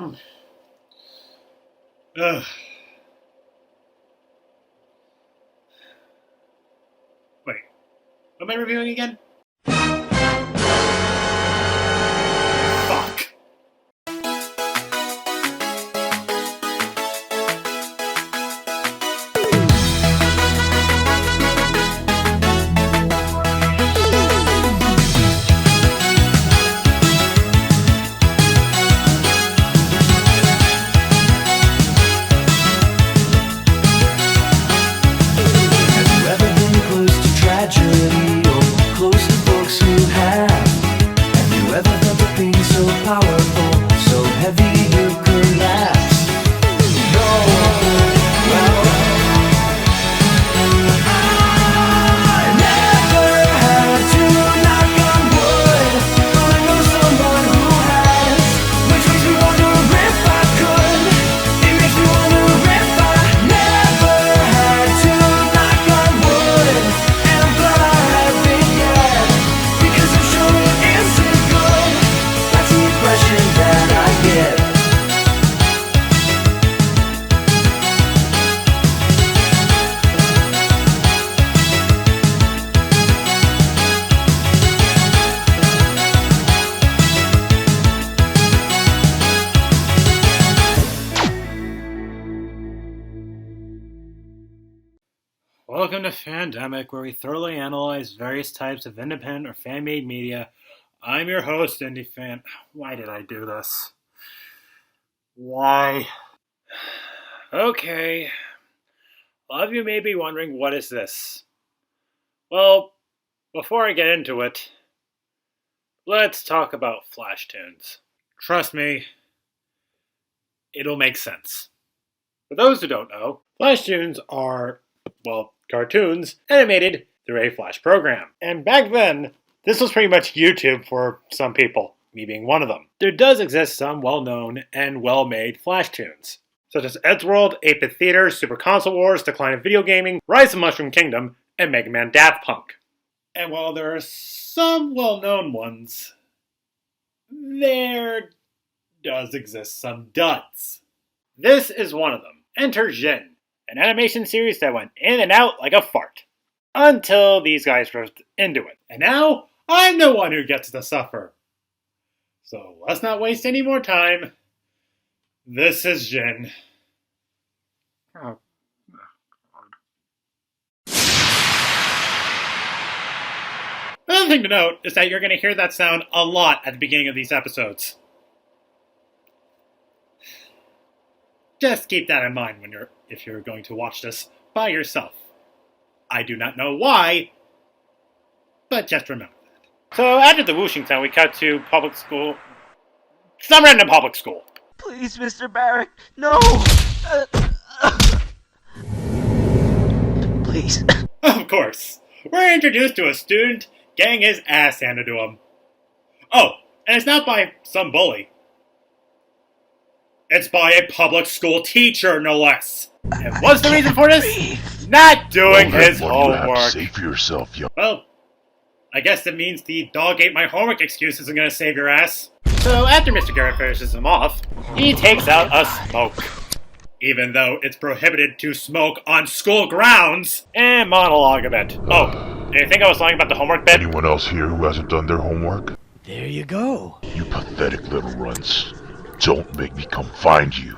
Ugh. Wait, what am I reviewing again? Fuck. Welcome to Fandemic, where we thoroughly analyze various types of independent or fan-made media. I'm your host, IndiFan. Why did I do this? Why? Okay. A lot of you may be wondering, what is this? Well, before I get into it, let's talk about Flash tunes. Trust me, it'll make sense. For those who don't know, Flash tunes are, well, cartoons animated through a Flash program. And back then, this was pretty much YouTube for some people, me being one of them. There does exist some well-known and well-made Flash tunes, such as Eddsworld, 8-Bit Theater, Super Console Wars, Decline of Video Gaming, Rise of Mushroom Kingdom, and Mega Man Daft Punk. And while there are some well-known ones, there does exist some duds. This is one of them. Enter Jin, an animation series that went in and out like a fart, until these guys rose into it. And now, I'm the one who gets to suffer. So let's not waste any more time. This is Jin. Oh. Another thing to note is that you're going to hear that sound a lot at the beginning of these episodes. Just keep that in mind if you're going to watch this by yourself. I do not know why, but just remember that. So after the whooshing sound, we cut to public school. Some random public school. Please, Mr. Barrick, no! Please. Of course. We're introduced to a student getting his ass handed to him. Oh, and it's not by some bully. It's by a public school teacher, no less. And what's the reason for this? Not doing his homework. Say for yourself, young. Well, I guess it means the dog ate my homework excuse isn't going to save your ass. So after Mr. Garrett finishes him off, he takes out a smoke. Even though it's prohibited to smoke on school grounds. And monologue a bit. Oh, do you think I was lying about the homework bit? Anyone else here who hasn't done their homework? There you go. You pathetic little runts. Don't make me come find you.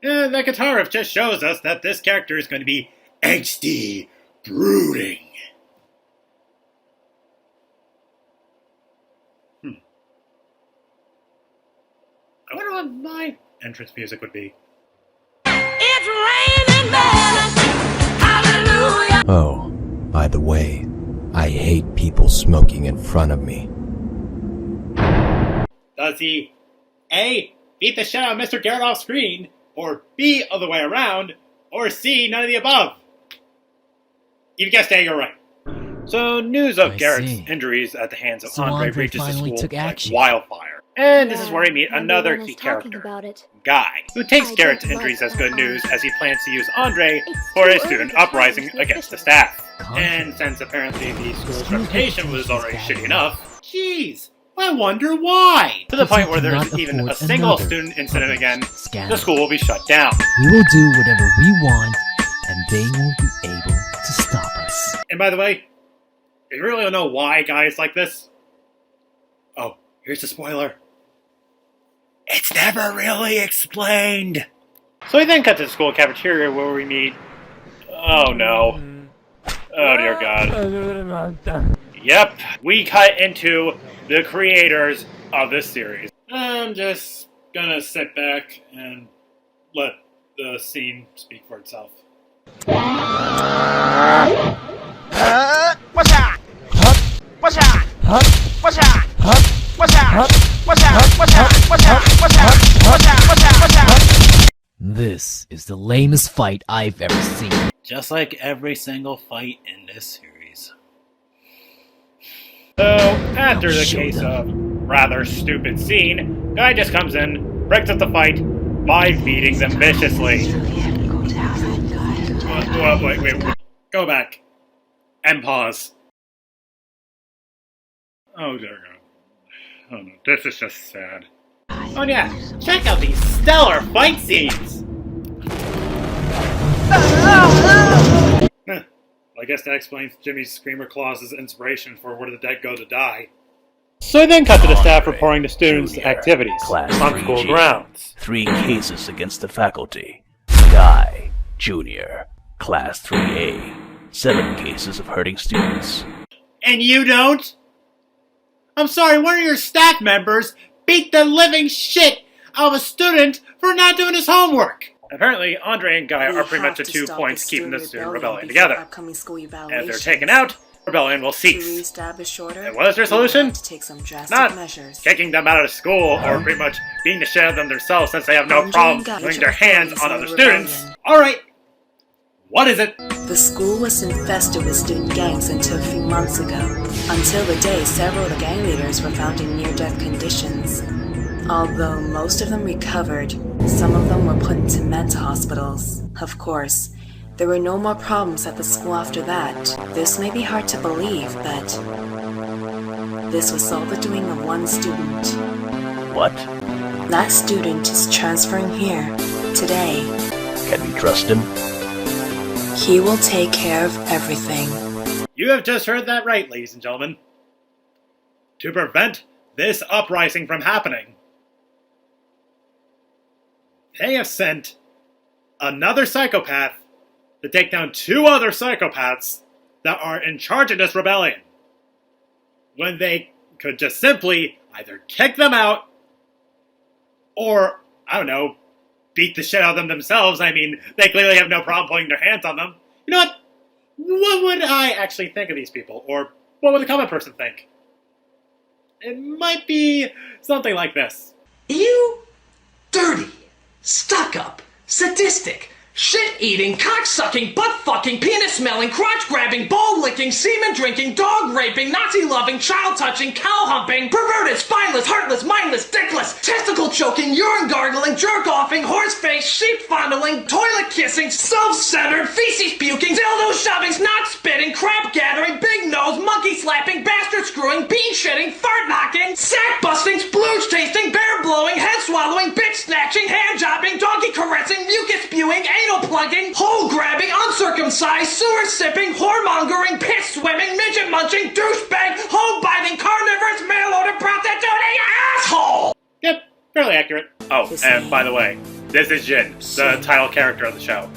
And that guitar riff just shows us that this character is going to be angsty, brooding. I wonder what my entrance music would be. It's raining men. Hallelujah. Oh, by the way, I hate people smoking in front of me. Does he A, beat the shit out of Mr. Garrett off screen, or B, other way around, or C, none of the above? You guessed A, you're right. So news of Garrett's injuries at the hands of So Andre Andre reaches the finally school took like action. wildfire. And this is where we meet Everyone another is key talking character, about it. Guy, who takes I Garrett's don't injuries like as good that. news as he plans to use Andre It's for too a early student to tell uprising with the against the officials. staff. Confident. And since apparently the school's School's reputation was reputation already is shitty bad. enough, jeez, I wonder why. To the Because point where we there cannot isn't even a afford single another student incident again, scandal. the school will be shut down. We will do whatever we want, and they won't be able to stop us. And by the way, if you really don't know why Guy is like this, oh, here's the spoiler. It's never really explained. So we then cut to the school cafeteria where we meet... Oh no. Oh dear God. Yep, we cut into the creators of this series. I'm just gonna sit back and let the scene speak for itself. What's that? What's that? What's that? What's that? What's that? What's that? What's that? What's that? What's that? What's that? What's that? This is the lamest fight I've ever seen. Just like every single fight in this series. So, after the show case them. of rather stupid scene, Guy just comes in, breaks up the fight by beating them viciously. Wait. Go back. And pause. Oh dear God. Oh no, this is just sad. Oh yeah, check out these stellar fight scenes! Huh. I guess that explains Jimmy Screamer Claus's inspiration for Where the Dead Go to Die. So I then cut to the staff reporting to students' Junior, activities Class on school 3G. grounds. 3 cases against the faculty. Guy, Junior, Class 3A. 7 cases of hurting students. And you don't? I'm sorry, one of your staff members beat the living shit out of a student for not doing his homework. Apparently, Andre and Guy are pretty much the 2 points keeping the student rebellion together. And if they're taken out, rebellion will cease. And what is their solution? Not kicking them out of school or pretty much beating the shit out of them themselves since they have no problem putting their hands on other students. Alright, what is it? The school was infested with student gangs until a few months ago, until the day several of the gang leaders were found in near-death conditions. Although most of them recovered, some of them were put into mental hospitals. Of course, there were no more problems at the school after that. This may be hard to believe, but this was all the doing of one student. What? That student is transferring here, today. Can we trust him? He will take care of everything. You have just heard that right, ladies and gentlemen. To prevent this uprising from happening, they have sent another psychopath to take down 2 other psychopaths that are in charge of this rebellion, when they could just simply either kick them out or, I don't know, beat the shit out of them themselves. I mean, they clearly have no problem putting their hands on them. You know what? What would I actually think of these people? Or what would the common person think? It might be something like this. You dirty, stuck-up, sadistic, shit-eating, cock-sucking, butt-fucking, penis-smelling, crotch-grabbing, ball-licking, semen-drinking, dog-raping, Nazi-loving, child-touching, cow-humping, perverted, spineless, heartless, mindless, dickless, testicle-choking, urine-gargling, jerk-offing, horse-face, sheep-fondling, toilet-kissing, self-centered, feces-puking, dildo-shoving, snot-spitting, crap-gathering, big nose, monkey-slapping, bastard-screwing, bean-shitting, fart-knocking, sack-busting, splooge-tasting, bear-blowing, head-swallowing, bitch-snatching, hand-jobbing, donkey-caressing, mucus-spewing, anal-plugging, hole-grabbing, uncircumcised, sewer-sipping, whoremongering, piss-swimming, midget-munching, douchebag, home-biting, carnivorous, mail-order prostituting asshole! Yep, fairly accurate. Oh, and by the way, this is Jin, the title character of the show.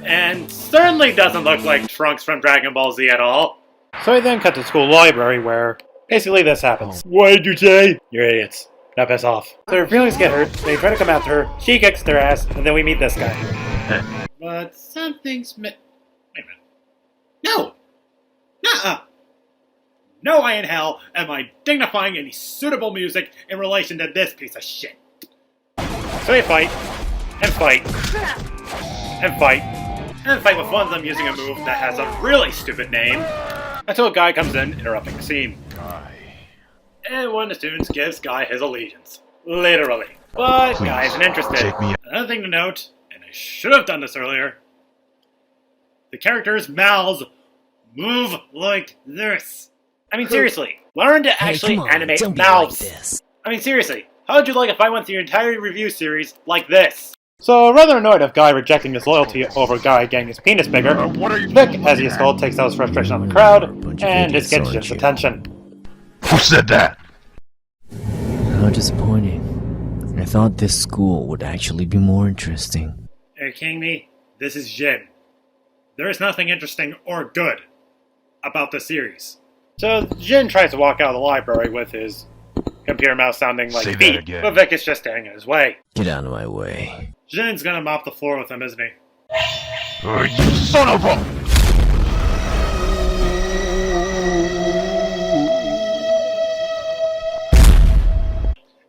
And certainly doesn't look like Trunks from Dragon Ball Z at all. So I then cut to school library where basically this happens. What did you say? You're idiots. Now piss off. So her feelings get hurt, they try to come after her, she kicks their ass, and then we meet this guy. But something's Wait a minute. No! Nuh-uh! No way in hell am I dignifying any suitable music in relation to this piece of shit. So they fight, and fight, and fight, and fight with one of them using a move that has a really stupid name, until a guy comes in, interrupting the scene. And one of the students gives Guy his allegiance. Literally. But, Please, guys, and interested, take me- another thing to note, and I should have done this earlier, the characters' mouths move like this. I mean, seriously, learn to actually come on, animate don't be mouths. like this. I mean, seriously, how would you like if I went through your entire review series like this? So, rather annoyed of Guy rejecting his loyalty over Guy getting his penis bigger, What are you Vic, as he is called, takes out his frustration on the crowd, Bunch of and idiots, this gets aren't his you? attention. Who said that? How disappointing. I thought this school would actually be more interesting. Are you kidding me? This is Jin. There is nothing interesting or good about the series. So Jin tries to walk out of the library with his computer mouse sounding like Say that feet, again. but Vic is just standing in his way. Get out of my way. Jin's gonna mop the floor with him, isn't he? You son of a...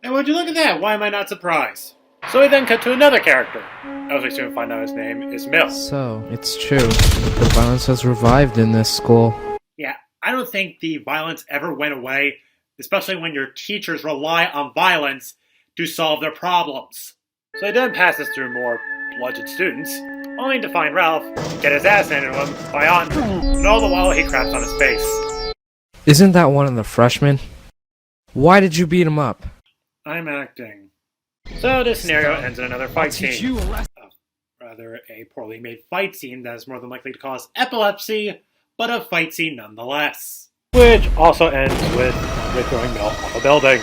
And would you look at that? Why am I not surprised? So we then cut to another character. As we soon find out his name is Mill. So, it's true. The violence has revived in this school. Yeah, I don't think the violence ever went away, especially when your teachers rely on violence to solve their problems. So he then passes through more bludgeoned students, only to find Ralph get his ass handed to him by On, and all the while he craps on his face. Isn't that one of the freshmen? Why did you beat him up? I'm acting. So this scenario ends in another fight scene. Rather, a poorly made fight scene that is more than likely to cause epilepsy, but a fight scene nonetheless. Which also ends with throwing Mill off a building.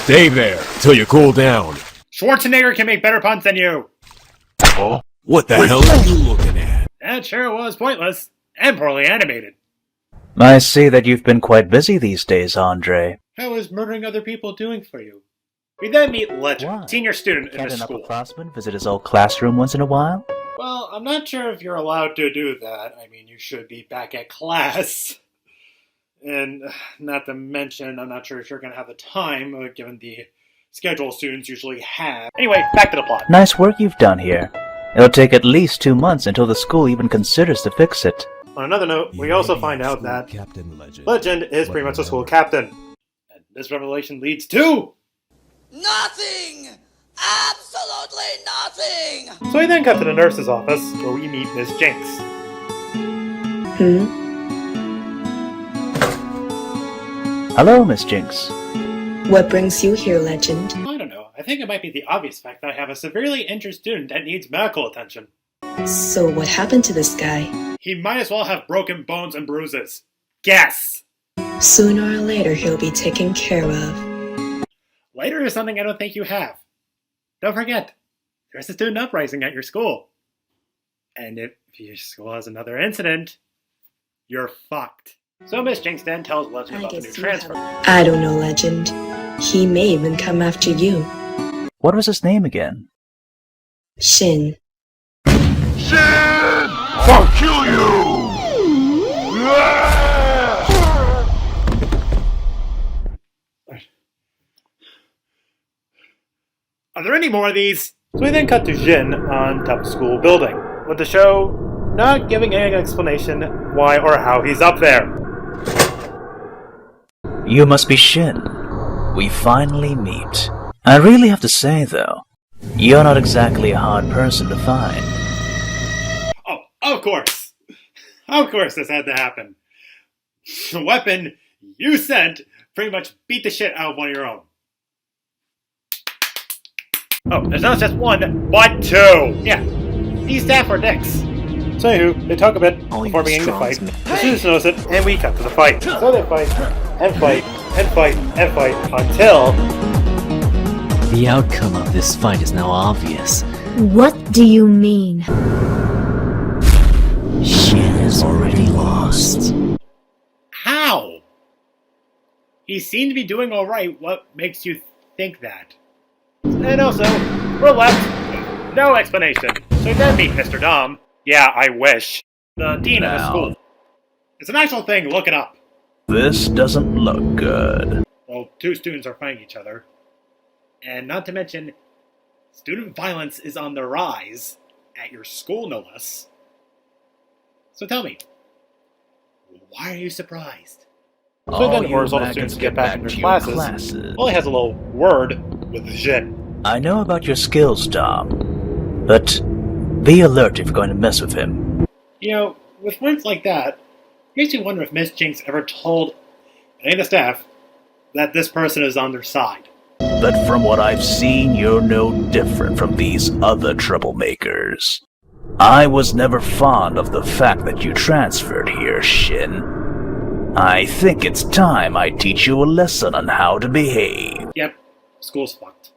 Stay there till you cool down. Schwarzenegger can make better puns than you! Oh? What the hell are you looking at? That sure was pointless, and poorly animated. I see that you've been quite busy these days, Andre. How is murdering other people doing for you? We then meet Legend, Why? senior student in Can't his an school. upperclassman visit his old classroom once in a while? Well, I'm not sure if you're allowed to do that. I mean, you should be back at class. And not to mention, I'm not sure if you're going to have the time, given the schedule students usually have. Anyway, back to the plot. Nice work you've done here. It'll take at least 2 months until the school even considers to fix it. On another note, we also find out that Legend is pretty much a school captain. And this revelation leads to... Nothing! Absolutely nothing! So we then cut to the nurse's office, where we meet Miss Jinx. Hello, Miss Jinx. What brings you here, Legend? I don't know. I think it might be the obvious fact that I have a severely injured student that needs medical attention. So what happened to this guy? He might as well have broken bones and bruises. Guess! Sooner or later, he'll be taken care of. Later is something I don't think you have. Don't forget, there's a student uprising at your school. And if your school has another incident, you're fucked. So Miss Jinx then tells Legend about the new transfer. I don't know, Legend. He may even come after you. What was his name again? Shin. Shit! I'll kill you! Are there any more of these? So we then cut to Jin on top of the school building, with the show not giving any explanation why or how he's up there. You must be Shin. We finally meet. I really have to say, though, you're not exactly a hard person to find. Oh, of course! Of course this had to happen. The weapon you sent pretty much beat the shit out of one of your own. Oh, there's not just one, but two! Yeah, these staff are dicks. So anywho, they talk a bit before beginning the fight. The students notice it, and we cut to the fight. So they fight, and fight, and fight, and fight, until... The outcome of this fight is now obvious. What do you mean? Shin has already lost. How? He seemed to be doing alright. What makes you think that? And also, we're left with no explanation. So we then meet Mr. Dom. Yeah, I wish. The dean of the Now. school. It's an actual thing, look it up. This doesn't look good. Well, two students are fighting each other. And not to mention, student violence is on the rise at your school, no less. So tell me, Why are you surprised? All So then you orders all the maggots students to get back into their classes. Only has a little word with Jin. I know about your skills, Dom, but be alert if you're going to mess with him. You know, with words like that, it makes me wonder if Miss Jinx ever told any of the staff that this person is on their side. But from what I've seen, you're no different from these other troublemakers. I was never fond of the fact that you transferred here, Shin. I think it's time I teach you a lesson on how to behave. Yep, school's fucked.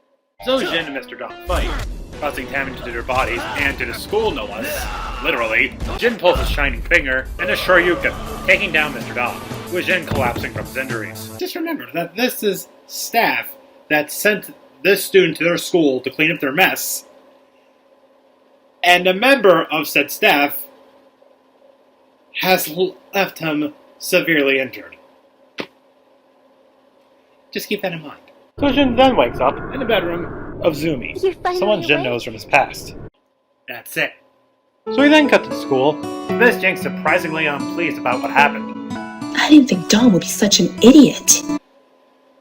So Jin and Mr. Dom fight, causing damage to their bodies and to the school, no less. Literally, Jin pulls his shining finger and is Shoryuken, taking down Mr. Dom, with Jin collapsing from his injuries. Just remember that this is staff that sent this student to their school to clean up their mess, and a member of said staff has left him severely injured. Just keep that in mind. So Jin then wakes up in the bedroom of Zumi, someone Jin knows from his past. That's it. So he then cut to school. Miss Jinx surprisingly unpleased about what happened. I didn't think Dom would be such an idiot.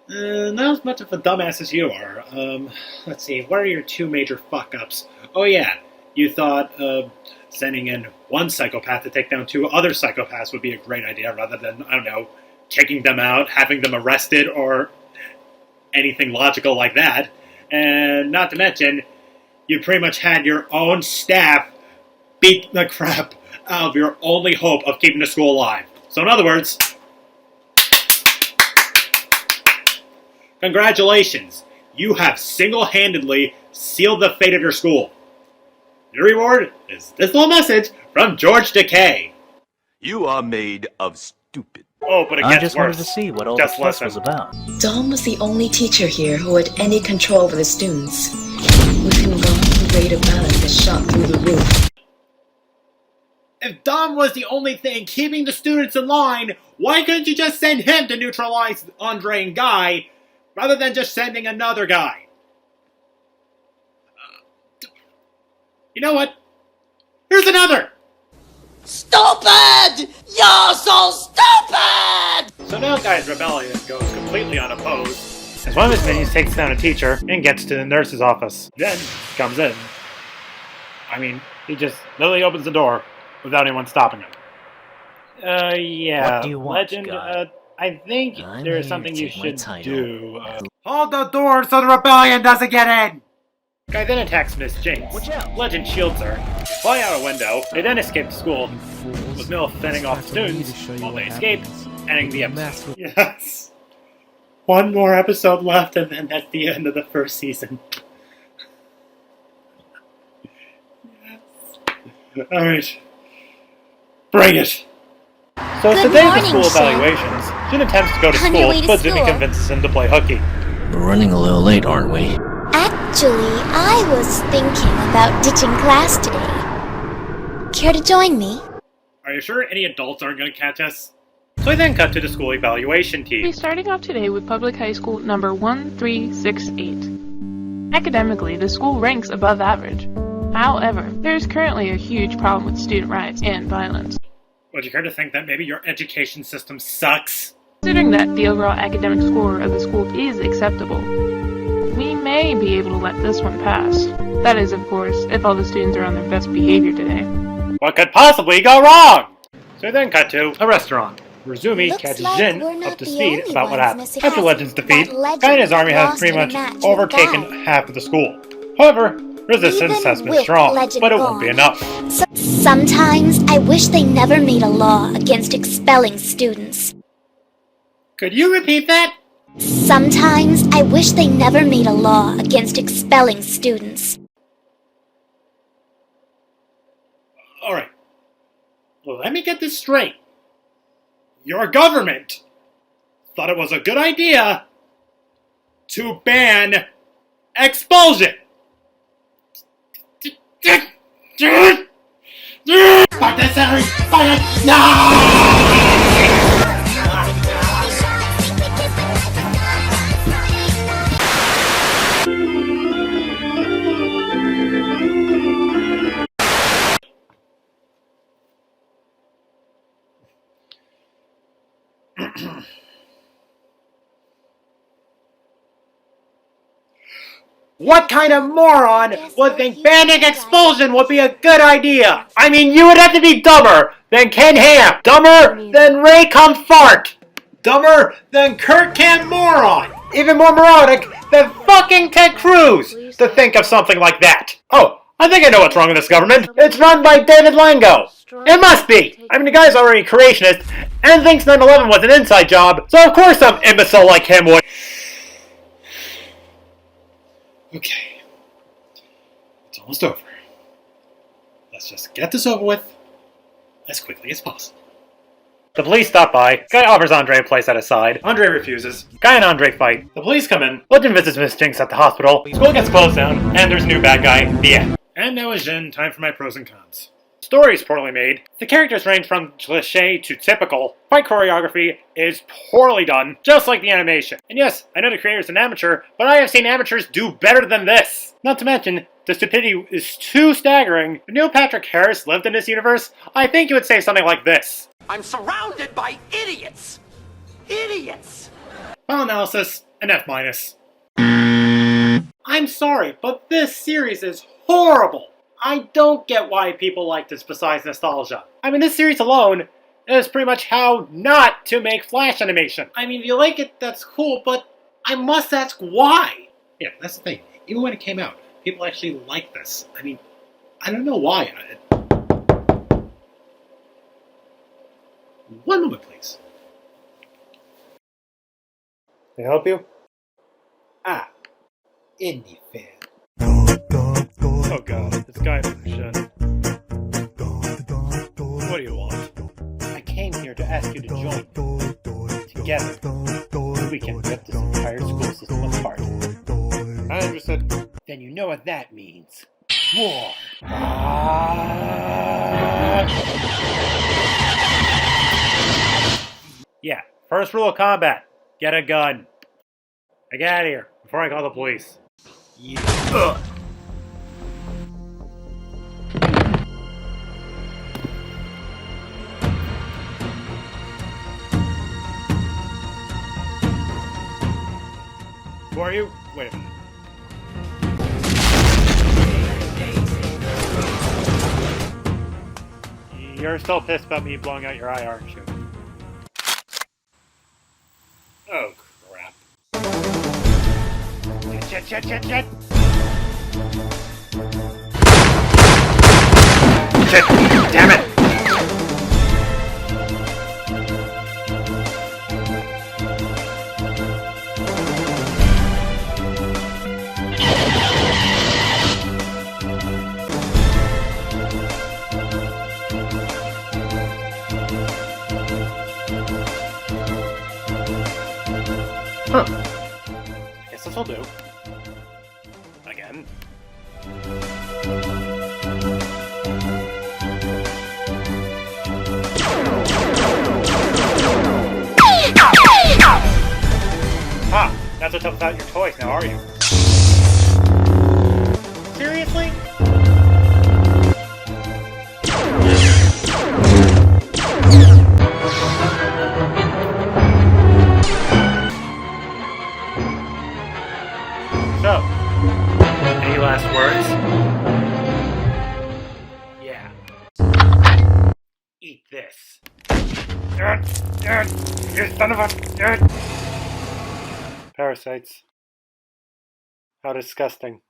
Not as much of a dumbass as you are. Let's see, what are your two major fuck-ups? Oh yeah, you thought sending in one psychopath to take down two other psychopaths would be a great idea rather than, I don't know, taking them out, having them arrested, or anything logical like that. And not to mention, you pretty much had your own staff beat the crap out of your only hope of keeping the school alive. So in other words, congratulations, you have single-handedly sealed the fate of your school. Your reward is this little message from George Decay. You are made of stupid. Oh, but it I gets just worse. wanted to see what all this fuss was about. Dom was the only teacher here who had any control over the students. With him gone, the rate of balance has shot through the roof. If Dom was the only thing keeping the students in line, why couldn't you just send him to neutralize Andre and Guy, rather than just sending another guy? You know what? Here's another! Stupid! You're so stupid! So now Guy's rebellion goes completely unopposed, as one of his minions takes down a teacher and gets to the nurse's office. Then comes in. I mean, he just literally opens the door without anyone stopping him. Yeah. What do you want, Legend, Guy? I think I'm there's here something to you take my should title. do. Hold the door so the rebellion doesn't get in! Guy then attacks Miss Jinx. Watch out. Legend shields her. Fly out a window. They then escape to school, with Mill fending off the students while they escape, ending the episode. Yes. One more episode left, and then that's the end of the first season. Yes. Alright. Bring it! So Good today the morning, school Shin. evaluations. Jin attempts to go to On your school, way to but Zumi school. convinces him to play hooky. We're running a little late, aren't we? Actually, I was thinking about ditching class today. Care to join me? Are you sure any adults aren't going to catch us? So I then cut to the school evaluation We'll be team. starting off today with Public High School number 1368. Academically, the school ranks above average. However, there is currently a huge problem with student riots and violence. Would you care to think that maybe your education system sucks? Considering that the overall academic score of the school is acceptable, we may be able to let this one pass. That is, of course, if all the students are on their best behavior today. What could possibly go wrong? So I then cut to a restaurant, where Zumi Looks catches like Jin we're not up to the speed only about what ones happened. missing After out. Legend's defeat, That Legend Guy and his army has lost pretty in a much match with overtaken Guy. half of the school. However, resistance Even has been with strong, Legend but it won't be gone, enough. Sometimes I wish they never made a law against expelling students. Could you repeat that? Sometimes I wish they never made a law against expelling students. Alright. Well, let me get this straight. Your government thought it was a good idea to ban expulsion. Fuck this, Harry! Fuck it! No! What kind of moron would think banning expulsion would be a good idea? I mean, you would have to be dumber than Ken Ham, dumber than Ray Comfort, dumber than Kurt Cam Moron, even more moronic than fucking Ted Cruz to think of something like that. Oh, I think I know what's wrong with this government. It's run by David Lango. It must be. I mean, the guy's already a creationist and thinks 9/11 was an inside job, so of course some imbecile like him would. Okay. It's almost over. Let's just get this over with as quickly as possible. The police stop by. Guy offers Andre a place at his side. Andre refuses. Guy and Andre fight. The police come in. Legend visits Miss Jinx at the hospital. School gets closed down, and there's a new bad guy. The end. And now is Jin. Time for my pros and cons. Story is poorly made. The characters range from cliché to typical. Fight choreography is poorly done, just like the animation. And yes, I know the creator is an amateur, but I have seen amateurs do better than this. Not to mention, the stupidity is too staggering. If Neil Patrick Harris lived in this universe, I think he would say something like this. I'm surrounded by idiots! Idiots! Final analysis, an F-. I'm sorry, but this series is horrible. I don't get why people like this besides nostalgia. I mean, this series alone is pretty much how not to make Flash animation. I mean, if you like it, that's cool, but I must ask why. Yeah, that's the thing. Even when it came out, people actually liked this. I mean, I don't know why. One moment, please. Can I help you? Ah, IndiFan. Oh god, this guy shit. What do you want? I came here to ask you to join. Together, we can rip this entire school system apart. I understood. Then you know what that means. War. Yeah, first rule of combat. Get a gun. Now get out of here before I call the police. Yeah. Ugh. Who are you? Wait a minute. You're still pissed about me blowing out your eye, aren't you? Oh, crap. Shit. Shit, damn it! Huh. I guess this'll do. Again. Ha! Not so tough without your toys now, are you? Seriously? So, any last words? Yeah. Eat this. You son of a... Parasites. How disgusting.